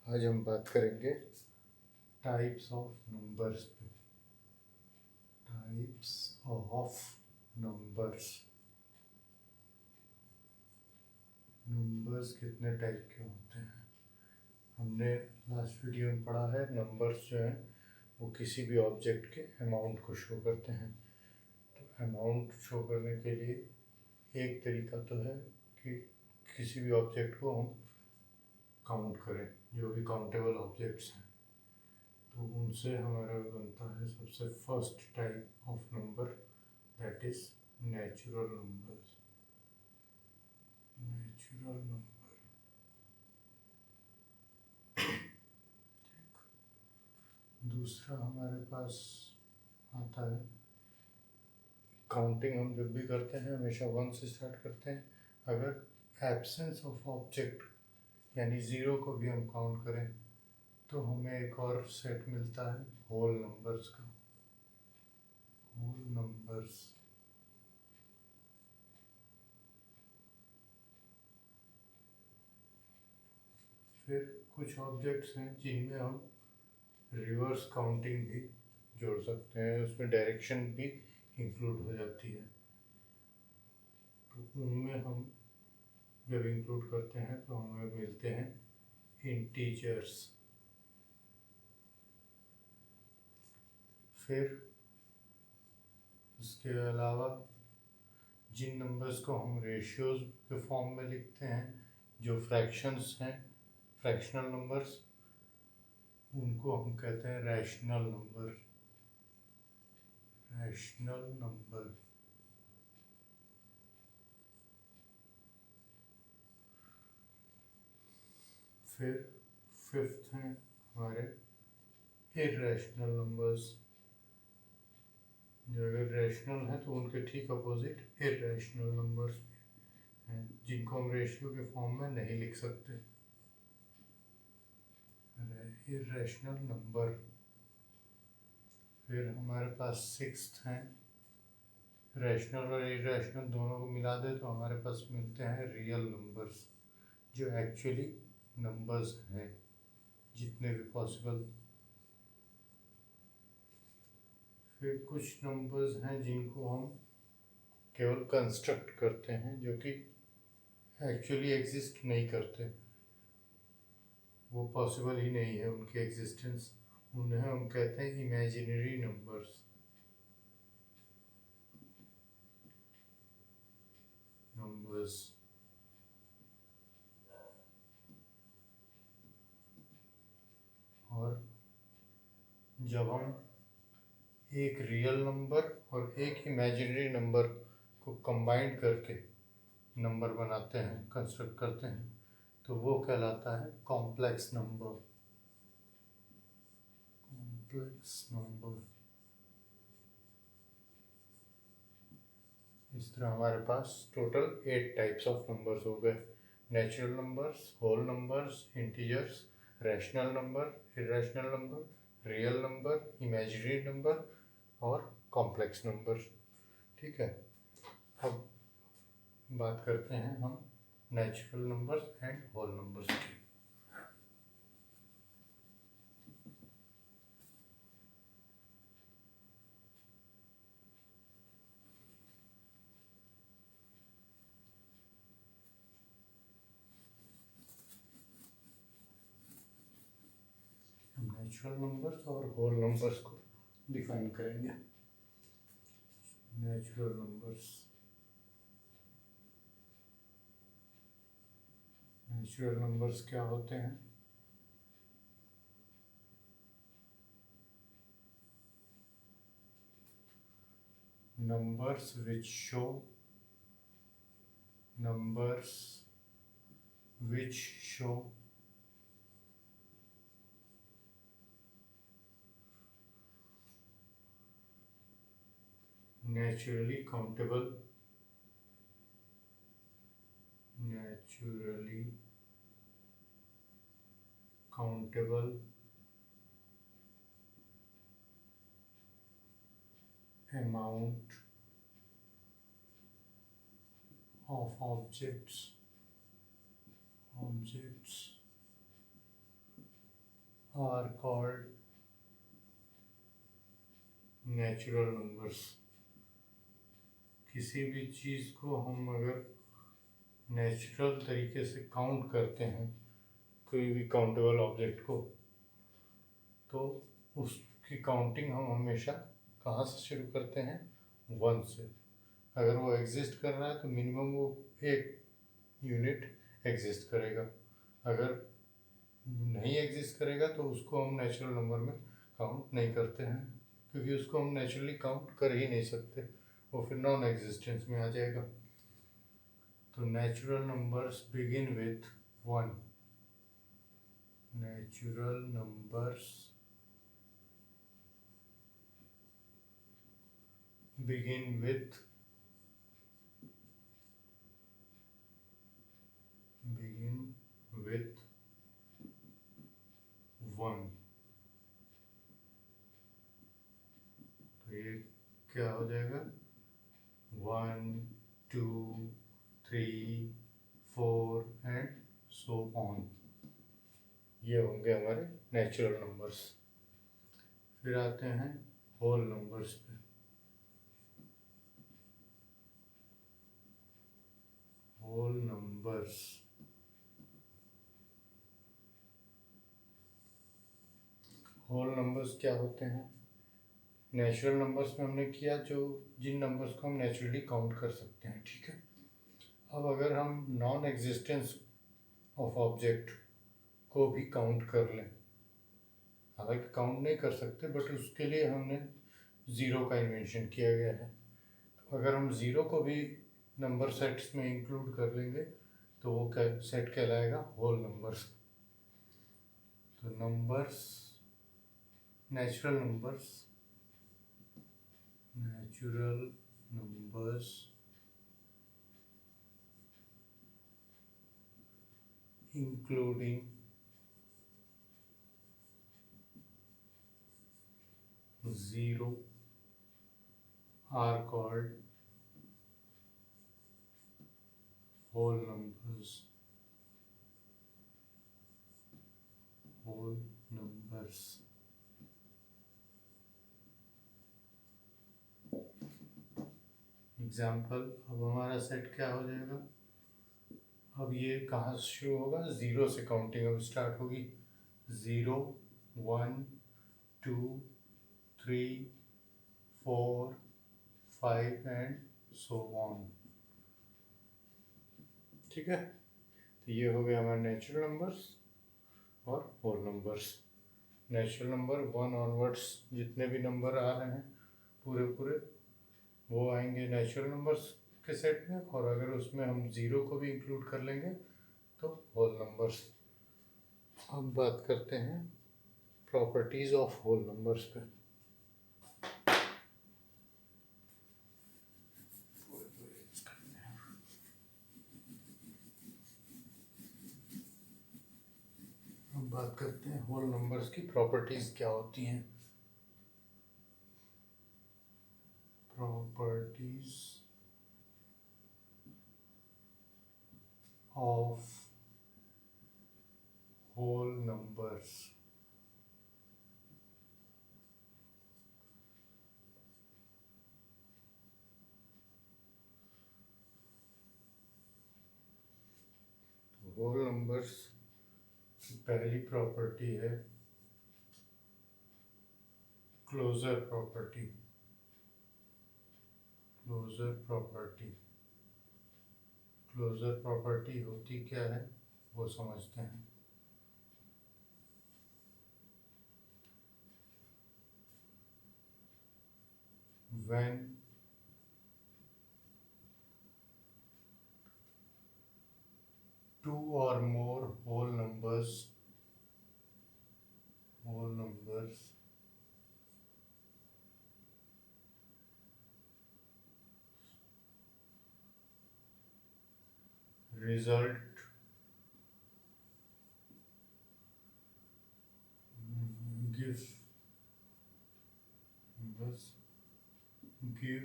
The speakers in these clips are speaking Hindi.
आज हम बात करेंगे टाइप्स ऑफ नंबर्स पे। Types of numbers. नंबर्स कितने टाइप के होते हैं? हमने लास्ट वीडियो में पढ़ा है नंबर्स जो हैं वो किसी भी ऑब्जेक्ट के अमाउंट को शो करते हैं। तो अमाउंट शो करने के लिए एक तरीका तो है कि किसी भी ऑब्जेक्ट को हम काउंट करें, जो भी काउंटेबल ऑब्जेक्ट्स हैं तो उनसे हमारा बनता है सबसे first type of number, that is natural numbers. Natural number. दूसरा हमारे पास आता है काउंटिंग। हम जब भी करते हैं हमेशा 1 से स्टार्ट करते हैं। अगर एब्सेंस ऑफ ऑब्जेक्ट यानी ज़ीरो को भी हम काउंट करें तो हमें एक और सेट मिलता है होल नंबर्स का। Whole numbers. फिर कुछ ऑब्जेक्ट्स हैं जिनमें हम रिवर्स काउंटिंग भी जोड़ सकते हैं, उसमें डायरेक्शन भी इंक्लूड हो जाती है। तो उनमें हम जब इंक्लूड करते हैं तो हमें मिलते हैं इंटीजर्स। फिर इसके अलावा जिन नंबर्स को हम रेशियोज के फॉर्म में लिखते हैं, जो फ्रैक्शंस हैं, फ्रैक्शनल नंबर्स, उनको हम कहते हैं रैशनल नंबर। Rational number. फिर फिफ्थ हैं हमारे इर्रेशनल नंबर्स। जो अगर रैशनल है तो उनके ठीक अपोजिट इर्रेशनल नंबर्स हैं, जिनको हम रेशियो के फॉर्म में नहीं लिख सकते। Irrational number. फिर हमारे पास सिक्स्थ हैं, रैशनल और इर्रेशनल दोनों को मिला दे तो हमारे पास मिलते हैं रियल नंबर्स, जो एक्चुअली नंबर्स हैं जितने भी पॉसिबल। फिर कुछ नंबर्स हैं जिनको हम केवल कंस्ट्रक्ट करते हैं, जो कि एक्चुअली एग्जिस्ट नहीं करते, वो पॉसिबल ही नहीं है उनकी एग्जिस्टेंस। उन्हें हम कहते हैं इमेजिनरी नंबर्स। नंबर्स। और जब हम एक रियल नंबर और एक इमेजिनरी नंबर को कंबाइन करके नंबर बनाते हैं, कंस्ट्रक्ट करते हैं, तो वो कहलाता है कॉम्प्लेक्स नंबर। Complex number. इस तरह हमारे पास टोटल 8 टाइप्स ऑफ नंबर्स हो गए। Natural numbers, whole numbers, integers, rational number, irrational number, real number, imaginary number और कॉम्प्लेक्स नंबर। ठीक है, अब बात करते हैं हम natural numbers and whole numbers की। हम नेचुरल नंबर्स और होल नंबर्स को डिफाइन करेंगे। Natural numbers. नेचुरल नंबर्स क्या होते हैं? numbers which show numbers which show naturally countable amount of objects are called natural numbers. किसी भी चीज़ को हम अगर नेचुरल तरीके से काउंट करते हैं, कोई भी काउंटेबल ऑब्जेक्ट को, तो उसकी काउंटिंग हम हमेशा कहाँ से शुरू करते हैं? 1 से। अगर वो एग्जिस्ट कर रहा है तो मिनिमम वो 1 यूनिट एग्जिस्ट करेगा। अगर नहीं एग्जिस्ट करेगा तो उसको हम नेचुरल नंबर में काउंट नहीं करते हैं, क्योंकि उसको हम नेचुरली काउंट कर ही नहीं सकते, वो फिर नॉन एग्जिस्टेंस में आ जाएगा। तो natural numbers begin with 1। Natural numbers begin with 1। तो ये क्या हो जाएगा? 1, 2, 3, 4 एंड सो ऑन। ये होंगे हमारे नेचुरल नंबर्स। फिर आते हैं होल नंबर्स पे। होल नंबर्स क्या होते हैं? नेचुरल नंबर्स में हमने किया जो जिन नंबर्स को हम नेचुरली काउंट कर सकते हैं, ठीक है। अब अगर हम नॉन एग्जिस्टेंस ऑफ ऑब्जेक्ट को भी काउंट कर लें, हालांकि काउंट नहीं कर सकते बट उसके लिए हमने ज़ीरो का इन्वेंशन किया गया है। तो अगर हम ज़ीरो को भी नंबर सेट्स में इंक्लूड कर लेंगे तो वो सेट कहलाएगा होल नंबर्स। तो numbers, natural numbers including zero are called whole numbers. Whole numbers. Example, अब हमारा सेट क्या हो जाएगा? अब ये कहाँ से शुरू होगा? ज़ीरो से काउंटिंग अब स्टार्ट होगी। 0, 1, 2, 3, 4, 5 एंड सो ऑन, ठीक है। तो ये हो गया हमारे नेचुरल नंबर्स और whole numbers. Natural number 1 onwards जितने भी नंबर आ रहे हैं पूरे वो आएंगे नेचुरल नंबर्स के सेट में, और अगर उसमें हम ज़ीरो को भी इंक्लूड कर लेंगे तो होल नंबर्स। अब बात करते हैं प्रॉपर्टीज ऑफ होल नंबर्स पे। अब बात करते हैं होल नंबर्स की प्रॉपर्टीज क्या होती हैं। Properties of whole numbers. Whole numbers की पहली प्रॉपर्टी है क्लोजर प्रॉपर्टी। क्लोजर प्रॉपर्टी होती क्या है वो समझते हैं। When two or more whole numbers result give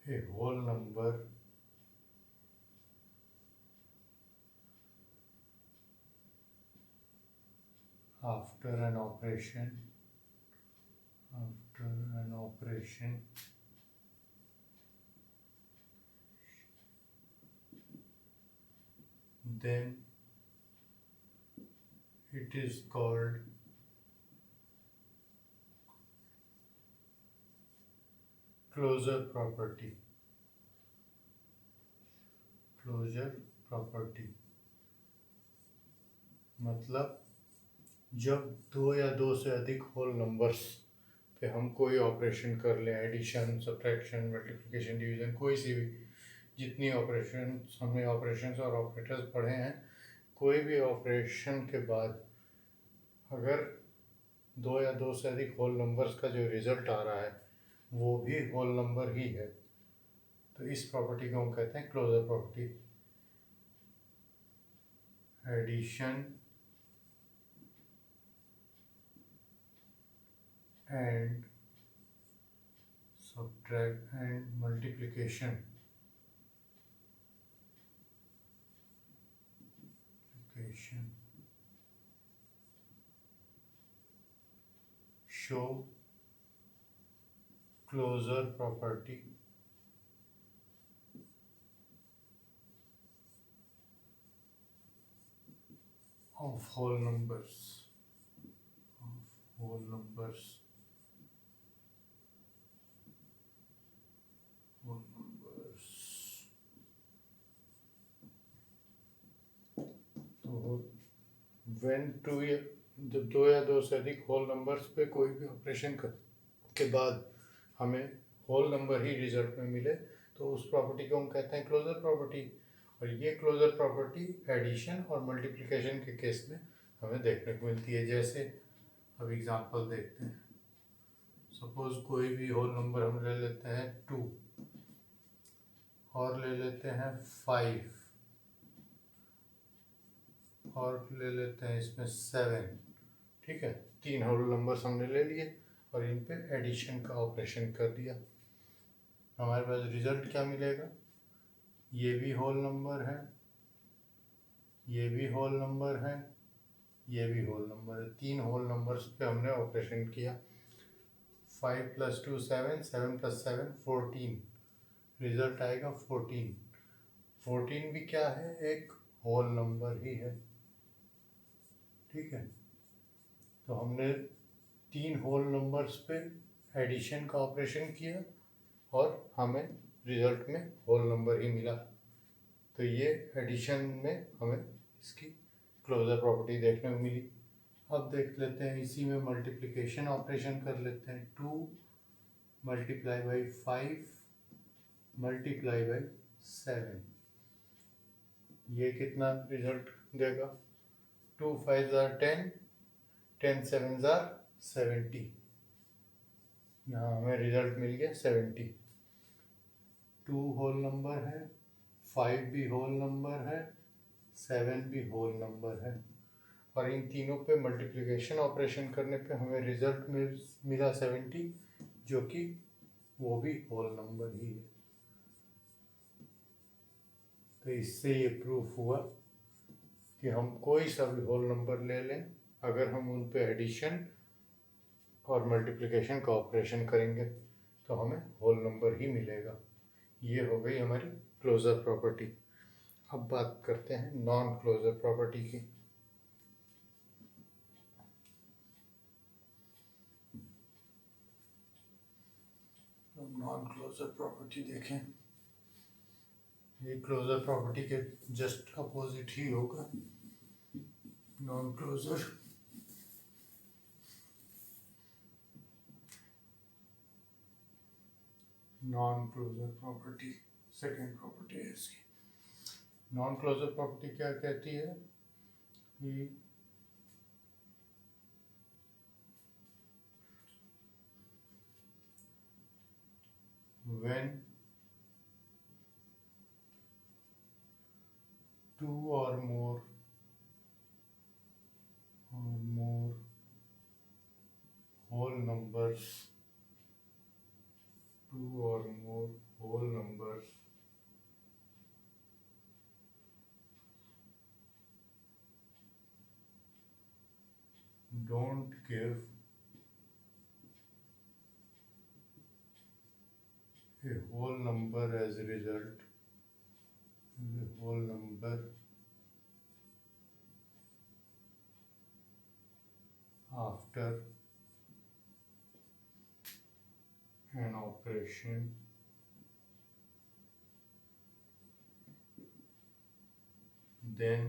a whole number after an operation then it is called closure property. मतलब जब दो या दो से अधिक होल नंबर्स पे हम कोई ऑपरेशन कर लें, एडिशन, सब्ट्रैक्शन, मल्टीप्लिकेशन, डिवीजन, कोई सी भी जितनी ऑपरेशन हमने ऑपरेशंस और ऑपरेटर्स पढ़े हैं, कोई भी ऑपरेशन के बाद अगर दो या दो से अधिक होल नंबर्स का जो रिजल्ट आ रहा है वो भी होल नंबर ही है, तो इस प्रॉपर्टी को हम कहते हैं closure property. Addition and subtract and multiplication show closure property of whole numbers. तो when जब दो या दो से अधिक होल नंबर्स पे कोई भी ऑपरेशन के बाद हमें होल नंबर ही रिजल्ट में मिले तो उस प्रॉपर्टी को हम कहते हैं क्लोजर प्रॉपर्टी। और ये क्लोजर प्रॉपर्टी एडिशन और मल्टीप्लिकेशन के केस में हमें देखने को मिलती है। जैसे अब एग्जांपल देखते हैं, सपोज कोई भी होल नंबर हम ले लेते हैं 2 और ले लेते हैं 5 और ले लेते हैं इसमें 7, ठीक है, 3 होल नंबर्स हमने ले लिए और इन पे एडिशन का ऑपरेशन कर दिया। हमारे पास रिजल्ट क्या मिलेगा, ये भी होल नंबर है, ये भी होल नंबर है, ये भी होल नंबर है। 3 होल नंबर्स पे हमने ऑपरेशन किया। 5 + 2 7, 7 + 7 14, रिजल्ट आएगा 14। 14 भी क्या है, एक होल नंबर ही है, ठीक है। तो हमने 3 होल नंबर्स पे एडिशन का ऑपरेशन किया और हमें रिजल्ट में होल नंबर ही मिला। तो ये एडिशन में हमें इसकी क्लोजर प्रॉपर्टी देखने को मिली। अब देख लेते हैं इसी में मल्टीप्लिकेशन ऑपरेशन कर लेते हैं। 2 × 5 × 7, ये कितना रिजल्ट देगा, 2 × 5 = 10, 10 × 7 = 70। यहाँ हमें रिजल्ट मिल गया 70। 2 होल नंबर है, 5 भी होल नंबर है, 7 भी होल नंबर है और इन तीनों पे मल्टीप्लिकेशन ऑपरेशन करने पे हमें रिजल्ट मिला 70, जो कि वो भी होल नंबर ही है। तो इससे ये प्रूफ हुआ कि हम कोई सा भी होल नंबर ले लें, अगर हम उन पे एडिशन और मल्टीप्लिकेशन का ऑपरेशन करेंगे तो हमें होल नंबर ही मिलेगा। ये हो गई हमारी क्लोजर प्रॉपर्टी। अब बात करते हैं नॉन क्लोजर प्रॉपर्टी की। नॉन क्लोजर प्रॉपर्टी देखें, ये क्लोजर प्रॉपर्टी के जस्ट अपोजिट ही होगा। Non closure property second property है इसकी। नॉन क्लोजर प्रॉपर्टी क्या कहती है कि when 2 or more whole numbers don't give a whole number as a result, the whole number after an operation then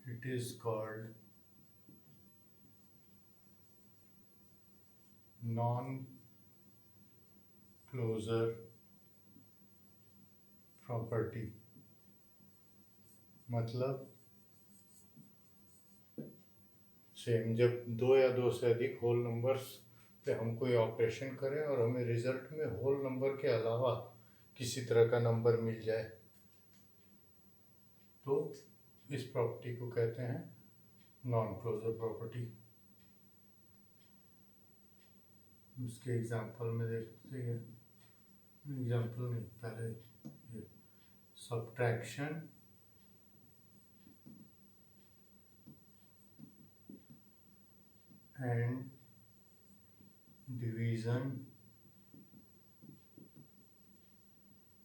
it is called non-closure property. मतलब सेम, जब दो या दो से अधिक होल नंबर्स पे हम कोई ऑपरेशन करें और हमें रिजल्ट में होल नंबर के अलावा किसी तरह का नंबर मिल जाए तो इस प्रॉपर्टी को कहते हैं नॉन क्लोजर प्रॉपर्टी। उसके एग्जांपल में देखते हैं, एग्जांपल नहीं, पहले ये subtraction and division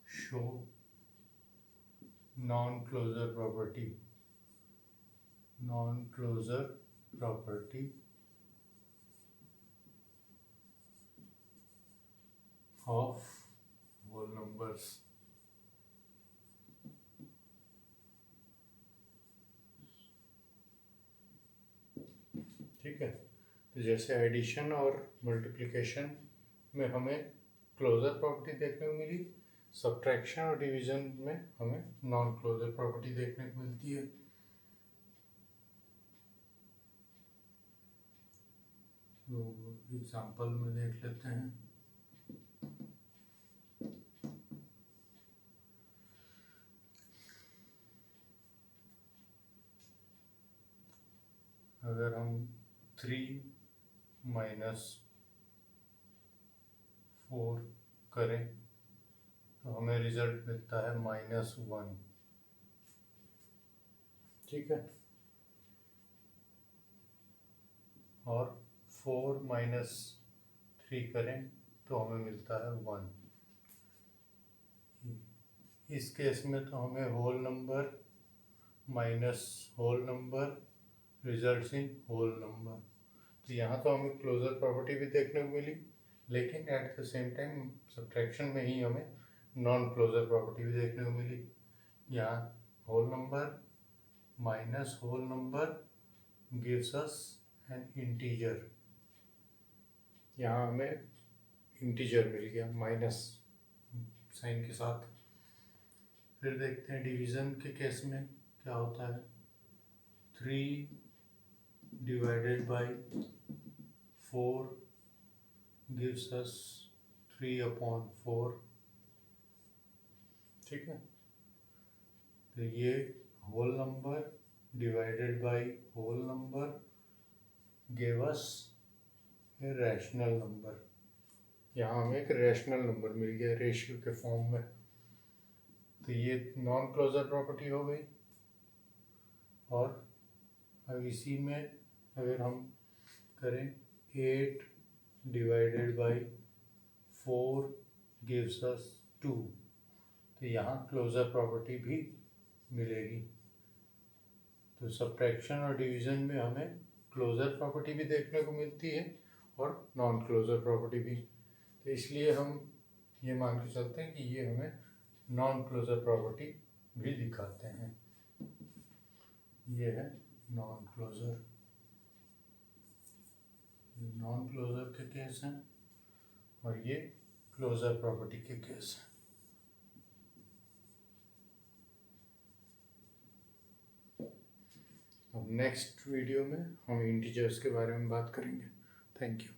show non closure property, non closure property of whole numbers. ठीक है, तो जैसे एडिशन और मल्टीप्लिकेशन में हमें क्लोजर प्रॉपर्टी देखने को मिली, सब्ट्रैक्शन और डिवीजन में हमें नॉन क्लोजर प्रॉपर्टी देखने को मिलती है। तो एग्जांपल में देख लेते हैं। अगर हम 3 - 4 करें तो हमें रिजल्ट मिलता है -1। ठीक है, और 4 - 3 करें तो हमें मिलता है 1। इस केस में तो हमें whole number minus whole number results in whole number. तो यहाँ तो हमें क्लोजर प्रॉपर्टी भी देखने को मिली, लेकिन at the same time subtraction में ही हमें नॉन क्लोजर प्रॉपर्टी भी देखने को मिली। यहाँ whole number minus whole number gives us an integer, यहाँ हमें इंटीजर मिल गया माइनस साइन के साथ। फिर देखते हैं डिवीज़न के केस में क्या होता है। 3 डिवाइडेड बाय 4 गिव्स अस 3/4। ठीक है, तो ये whole number divided by whole number give us a rational number. यहाँ हमें एक रैशनल नंबर मिल गया रेशियो के फॉर्म में। तो ये नॉन क्लोजर प्रॉपर्टी हो गई। और अब इसी में अगर हम करें 8 डिवाइडेड बाय 4 गिव्स अस 2, तो यहाँ क्लोजर प्रॉपर्टी भी मिलेगी। तो सब्ट्रैक्शन और डिवीज़न में हमें क्लोजर प्रॉपर्टी भी देखने को मिलती है और नॉन क्लोजर प्रॉपर्टी भी। तो इसलिए हम ये मान के चलते हैं कि ये हमें नॉन क्लोजर प्रॉपर्टी भी दिखाते हैं। ये है नॉन क्लोजर, नॉन क्लोजर के केस हैं और ये क्लोजर प्रॉपर्टी के केस हैं। अब नेक्स्ट वीडियो में हम इंटीजर्स के बारे में बात करेंगे। Thank you.